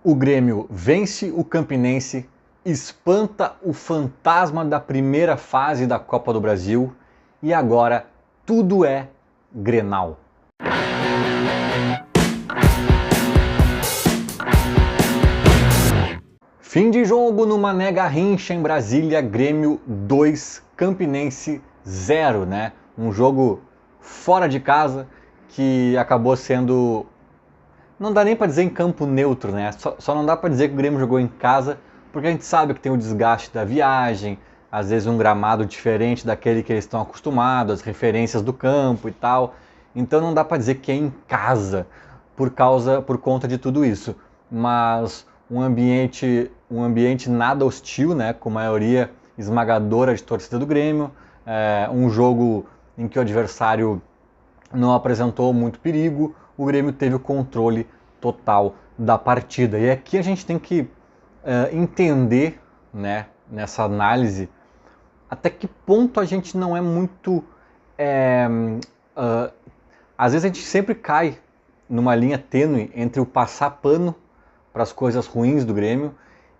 O Grêmio vence o Campinense, espanta o fantasma da primeira fase da Copa do Brasil e agora tudo é Grenal. Fim de jogo no Mané Garrincha em Brasília, Grêmio 2, Campinense 0, né? Um jogo fora de casa que acabou sendo... Não dá nem para dizer em campo neutro, né? Só não dá para dizer que o Grêmio jogou em casa, porque a gente sabe que tem o desgaste da viagem, às vezes um gramado diferente daquele que eles estão acostumados, as referências do campo e tal. Então não dá para dizer que é em casa por conta de tudo isso. Mas um ambiente nada hostil, né? Com maioria esmagadora de torcida do Grêmio, um jogo em que o adversário não apresentou muito perigo, o Grêmio teve o controle total da partida. E aqui a gente tem que entender, né, nessa análise, até que ponto a gente não é muito... às vezes a gente sempre cai numa linha tênue entre o passar pano para as coisas ruins do Grêmio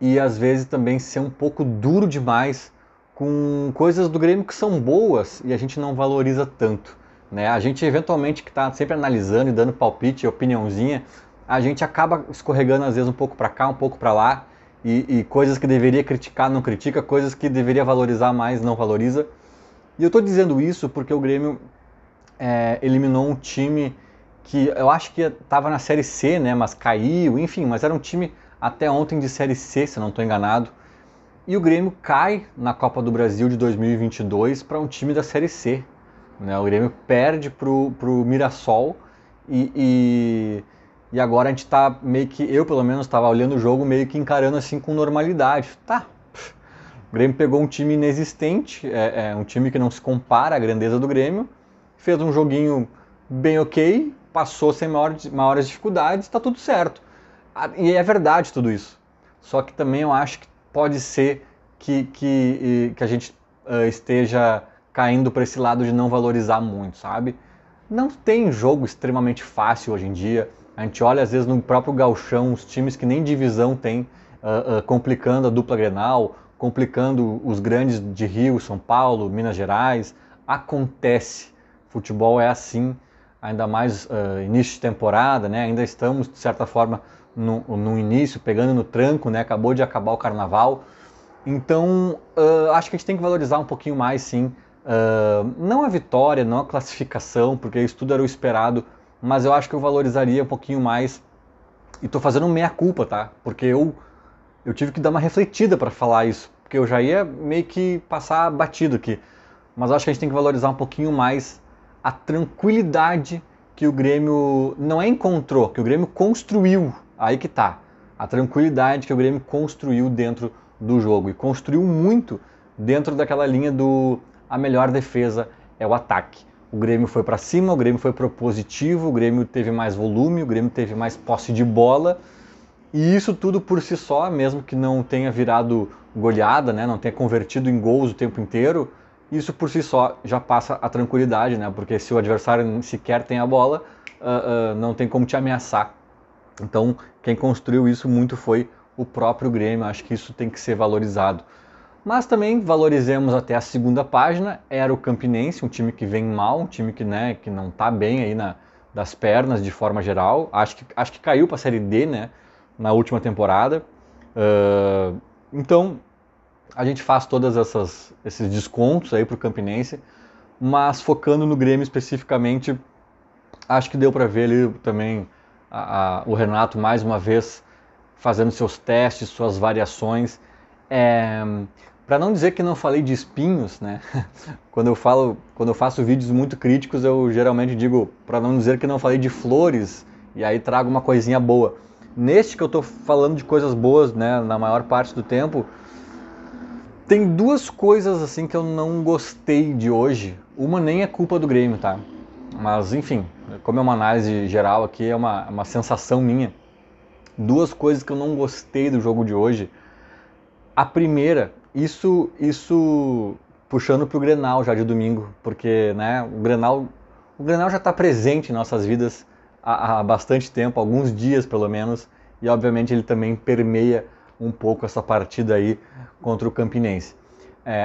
e às vezes também ser um pouco duro demais com coisas do Grêmio que são boas e a gente não valoriza tanto. Né? A gente eventualmente que está sempre analisando e dando palpite, opiniãozinha, a gente acaba escorregando às vezes um pouco para cá, um pouco para lá, e coisas que deveria criticar não critica, coisas que deveria valorizar mais não valoriza. E eu estou dizendo isso porque o Grêmio eliminou um time que eu acho que estava na Série C, né, mas caiu, enfim, mas era um time até ontem de Série C, se não estou enganado. E o Grêmio cai na Copa do Brasil de 2022 para um time da Série C. Né? O Grêmio perde pro Mirassol e agora a gente está meio que, eu pelo menos estava olhando o jogo meio que encarando assim com normalidade. Tá, o Grêmio pegou um time inexistente, um time que não se compara à grandeza do Grêmio, fez um joguinho bem ok, passou sem maiores dificuldades, está tudo certo. E é verdade tudo isso. Só que também eu acho que pode ser que a gente esteja caindo para esse lado de não valorizar muito, sabe? Não tem jogo extremamente fácil hoje em dia. A gente olha às vezes no próprio gauchão, os times que nem divisão tem, complicando a dupla Grenal, complicando os grandes de Rio, São Paulo, Minas Gerais. Acontece. Futebol é assim, ainda mais início de temporada, né? Ainda estamos, de certa forma, no início, pegando no tranco, né? Acabou de acabar o carnaval. Então, acho que a gente tem que valorizar um pouquinho mais, sim. Não a vitória, não a classificação, porque isso tudo era o esperado, mas eu acho que eu valorizaria um pouquinho mais. E estou fazendo um meia-culpa, tá? Porque eu tive que dar uma refletida para falar isso, porque eu já ia meio que passar batido aqui. Mas eu acho que a gente tem que valorizar um pouquinho mais a tranquilidade que o Grêmio não encontrou, que o Grêmio construiu. Aí que tá. A tranquilidade que o Grêmio construiu dentro do jogo. E construiu muito dentro daquela linha do a melhor defesa é o ataque. O Grêmio foi para cima, o Grêmio foi propositivo, o Grêmio teve mais volume, o Grêmio teve mais posse de bola. E isso tudo por si só, mesmo que não tenha virado goleada, né, não tenha convertido em gols o tempo inteiro, isso por si só já passa a tranquilidade, né, porque se o adversário sequer tem a bola, não tem como te ameaçar. Então, quem construiu isso muito foi o próprio Grêmio, acho que isso tem que ser valorizado. Mas também valorizemos até a segunda página, era o Campinense, um time que vem mal, um time que não está bem aí das pernas de forma geral. Acho que caiu para a Série D, né, na última temporada. Então, a gente faz todos esses descontos aí para o Campinense, mas focando no Grêmio especificamente, acho que deu para ver ali também o Renato mais uma vez fazendo seus testes, suas variações. Para não dizer que não falei de espinhos, né? Quando eu faço vídeos muito críticos, eu geralmente digo para não dizer que não falei de flores, e aí trago uma coisinha boa. Neste que eu estou falando de coisas boas, né, na maior parte do tempo, tem duas coisas assim que eu não gostei de hoje. Uma nem é culpa do Grêmio, tá? Mas enfim, como é uma análise geral aqui, é uma sensação minha. Duas coisas que eu não gostei do jogo de hoje. A primeira, isso puxando para o Grenal já de domingo, porque né, o Grenal já está presente em nossas vidas há bastante tempo, alguns dias pelo menos, e obviamente ele também permeia um pouco essa partida aí contra o Campinense.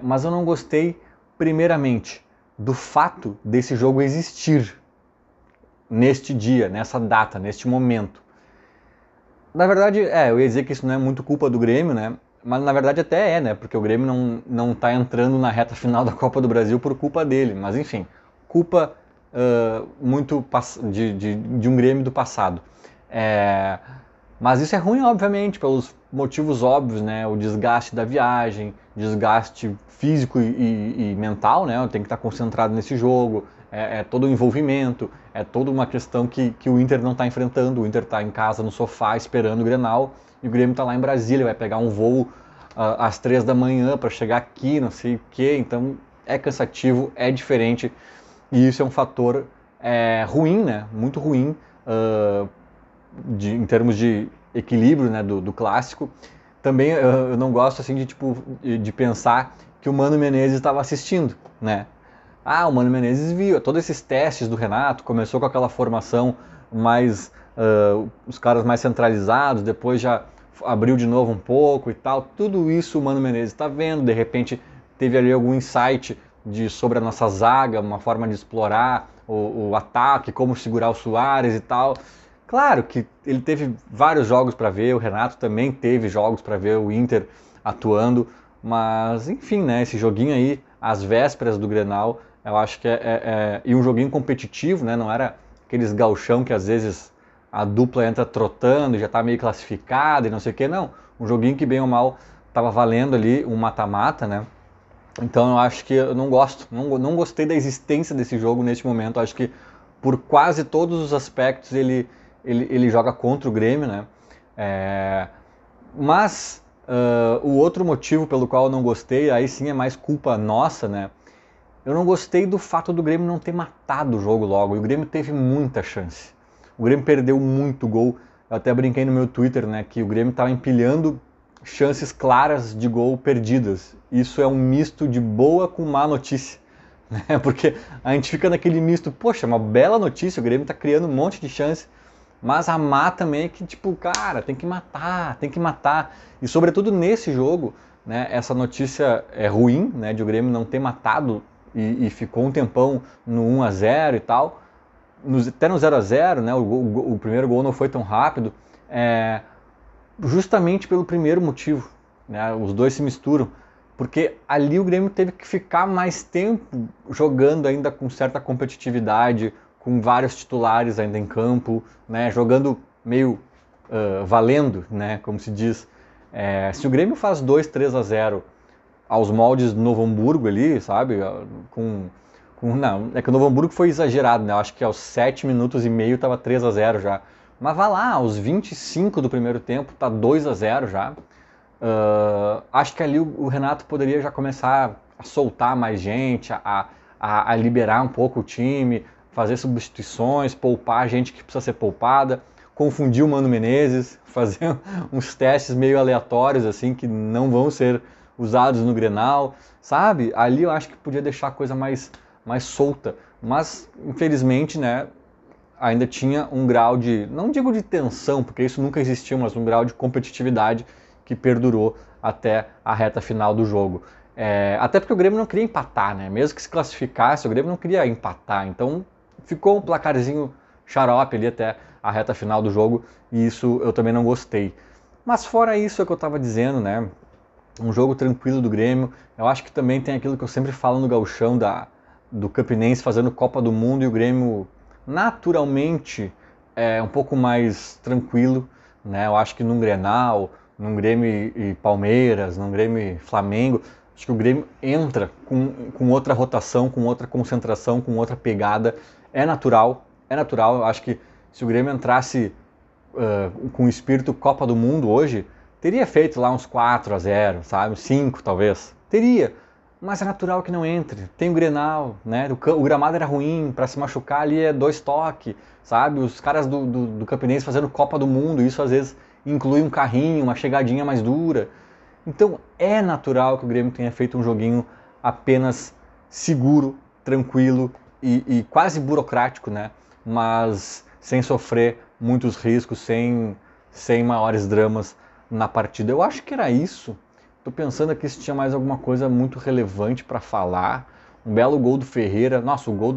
Mas eu não gostei, primeiramente, do fato desse jogo existir neste dia, nessa data, neste momento. Na verdade, eu ia dizer que isso não é muito culpa do Grêmio, né? Mas na verdade até né? Porque o Grêmio não tá entrando na reta final da Copa do Brasil por culpa dele. Mas enfim, culpa muito de um Grêmio do passado. Mas isso é ruim, obviamente, pelos motivos óbvios, né? O desgaste da viagem, desgaste físico e mental, né? Tem que estar concentrado nesse jogo, todo o envolvimento, é toda uma questão que o Inter não está enfrentando. O Inter está em casa, no sofá, esperando o Grenal, e o Grêmio está lá em Brasília, vai pegar um voo às 3 da manhã para chegar aqui, não sei o quê. Então é cansativo, é diferente, e isso é um fator ruim, né? Muito ruim, em termos de equilíbrio, né, do clássico. Também eu não gosto assim de pensar que o Mano Menezes estava assistindo, né? O Mano Menezes viu todos esses testes do Renato, começou com aquela formação mais os caras mais centralizados, depois já abriu de novo um pouco e tal. Tudo isso o Mano Menezes está vendo, de repente teve ali algum insight sobre a nossa zaga, uma forma de explorar o ataque, como segurar o Suárez e tal. Claro que ele teve vários jogos para ver, o Renato também teve jogos para ver o Inter atuando, mas enfim, né, esse joguinho aí, às vésperas do Grenal, eu acho que e um joguinho competitivo, né, não era aqueles gauchão que às vezes a dupla entra trotando e já está meio classificada e não sei o que, não, um joguinho que bem ou mal estava valendo ali um mata-mata, né. Então eu acho que eu não gostei da existência desse jogo neste momento. Eu acho que por quase todos os aspectos ele joga contra o Grêmio, né? Mas o outro motivo pelo qual eu não gostei, aí sim é mais culpa nossa, né? Eu não gostei do fato do Grêmio não ter matado o jogo logo. E o Grêmio teve muita chance. O Grêmio perdeu muito gol. Eu até brinquei no meu Twitter, né, que o Grêmio estava empilhando chances claras de gol perdidas. Isso é um misto de boa com má notícia, né? Porque a gente fica naquele misto, poxa, uma bela notícia, o Grêmio está criando um monte de chance, mas a má também é que, tipo, cara, tem que matar, tem que matar. E sobretudo nesse jogo, né, essa notícia é ruim, né, de o Grêmio não ter matado e ficou um tempão no 1-0 e tal, até no 0-0, né, o primeiro gol não foi tão rápido, justamente pelo primeiro motivo, né, os dois se misturam, porque ali o Grêmio teve que ficar mais tempo jogando ainda com certa competitividade, com vários titulares ainda em campo, né, jogando meio valendo, né, como se diz. Se o Grêmio faz 2-3-0 aos moldes do Novo Hamburgo ali, sabe, não, é que o Novo Hamburgo foi exagerado, né, eu acho que aos 7 minutos e meio estava 3-0 já. Mas vá lá, aos 25 do primeiro tempo, tá 2-0 já. Acho que ali o Renato poderia já começar a soltar mais gente, a liberar um pouco o time, fazer substituições, poupar gente que precisa ser poupada, confundir o Mano Menezes, fazer uns testes meio aleatórios, assim, que não vão ser usados no Grenal, sabe? Ali eu acho que podia deixar a coisa mais solta. Mas, infelizmente, né, ainda tinha um grau de, não digo de tensão, porque isso nunca existiu, mas um grau de competitividade que perdurou até a reta final do jogo. Até porque o Grêmio não queria empatar, né? Mesmo que se classificasse, o Grêmio não queria empatar. Então ficou um placarzinho xarope ali até a reta final do jogo, e isso eu também não gostei. Mas fora isso é o que eu estava dizendo, né? Um jogo tranquilo do Grêmio. Eu acho que também tem aquilo que eu sempre falo no gauchão do Campinense fazendo Copa do Mundo, e o Grêmio naturalmente um pouco mais tranquilo, né? Eu acho que num Grenal, num Grêmio e Palmeiras, num Grêmio e Flamengo, acho que o Grêmio entra com outra rotação, com outra concentração, com outra pegada. É natural. Eu acho que se o Grêmio entrasse com o espírito Copa do Mundo hoje, teria feito lá uns 4-0, sabe? 5 talvez. Teria. Mas é natural que não entre. Tem o Grenal, né? O gramado era ruim, para se machucar ali é 2 toques, sabe? Os caras do Campinense fazendo Copa do Mundo, isso às vezes inclui um carrinho, uma chegadinha mais dura. Então é natural que o Grêmio tenha feito um joguinho apenas seguro, tranquilo e quase burocrático, né? Mas sem sofrer muitos riscos, sem sem maiores dramas na partida. Eu acho que era isso. Tô pensando aqui se tinha mais alguma coisa muito relevante para falar. Um belo gol do Ferreira. Nossa, o gol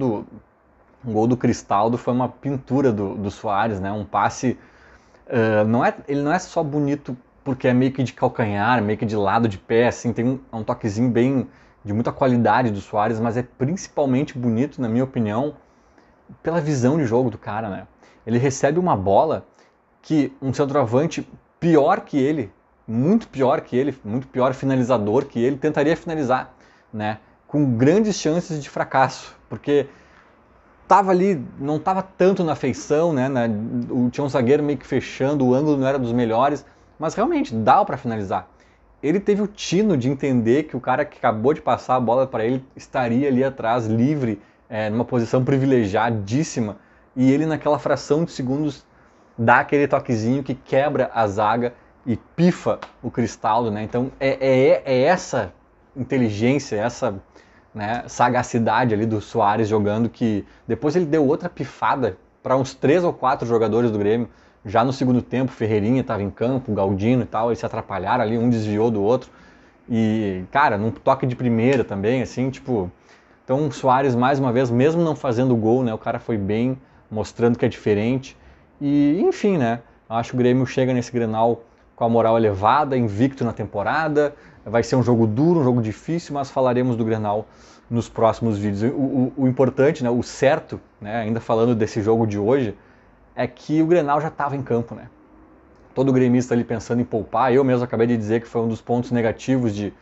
do Cristaldo foi uma pintura do Soares, né? Um passe. Ele não é só bonito porque é meio que de calcanhar, meio que de lado de pé, assim, tem um toquezinho bem de muita qualidade do Soares, mas é principalmente bonito, na minha opinião, pela visão de jogo do cara, né? Ele recebe uma bola que um centroavante pior que ele, muito pior finalizador que ele, tentaria finalizar, né? Com grandes chances de fracasso, porque tava ali, não tava tanto na feição, né? Tinha um zagueiro meio que fechando, o ângulo não era dos melhores, mas realmente dava para finalizar. Ele teve o tino de entender que o cara que acabou de passar a bola para ele estaria ali atrás, livre, numa posição privilegiadíssima, e ele naquela fração de segundos dá aquele toquezinho que quebra a zaga e pifa o Cristaldo, né? Então é essa inteligência, essa, né, sagacidade ali do Soares jogando, que depois ele deu outra pifada para uns 3 ou 4 jogadores do Grêmio. Já no segundo tempo, Ferreirinha estava em campo, Galdino e tal, eles se atrapalharam ali, um desviou do outro. E, cara, num toque de primeira também, assim, tipo... Então o Soares, mais uma vez, mesmo não fazendo gol, né, o cara foi bem, mostrando que é diferente. E, enfim, né, acho que o Grêmio chega nesse Grenal com a moral elevada, invicto na temporada. Vai ser um jogo duro, um jogo difícil, mas falaremos do Grenal nos próximos vídeos. O importante, né, o certo, né, ainda falando desse jogo de hoje, é que o Grenal já estava em campo, né? Todo gremista ali pensando em poupar. Eu mesmo acabei de dizer que foi um dos pontos negativos de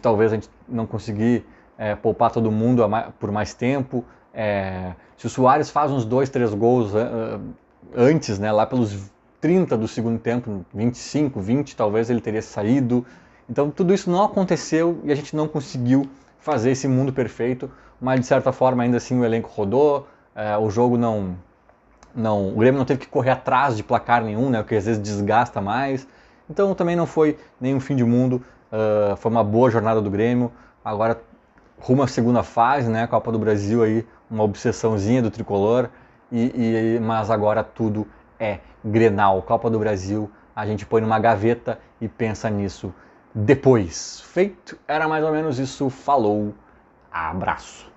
talvez a gente não conseguir poupar todo mundo por mais tempo. Se o Soares faz uns 2, 3 gols antes, né, lá pelos 30 do segundo tempo, 25, 20, talvez ele teria saído. Então tudo isso não aconteceu e a gente não conseguiu fazer esse mundo perfeito, mas de certa forma ainda assim o elenco rodou, o jogo o Grêmio não teve que correr atrás de placar nenhum, né, o que às vezes desgasta mais. Então também não foi nenhum fim de mundo, foi uma boa jornada do Grêmio. Agora rumo à segunda fase, né, Copa do Brasil aí, uma obsessãozinha do tricolor, mas agora tudo é Grenal, Copa do Brasil, a gente põe numa gaveta e pensa nisso depois. Feito, era mais ou menos isso, falou, abraço.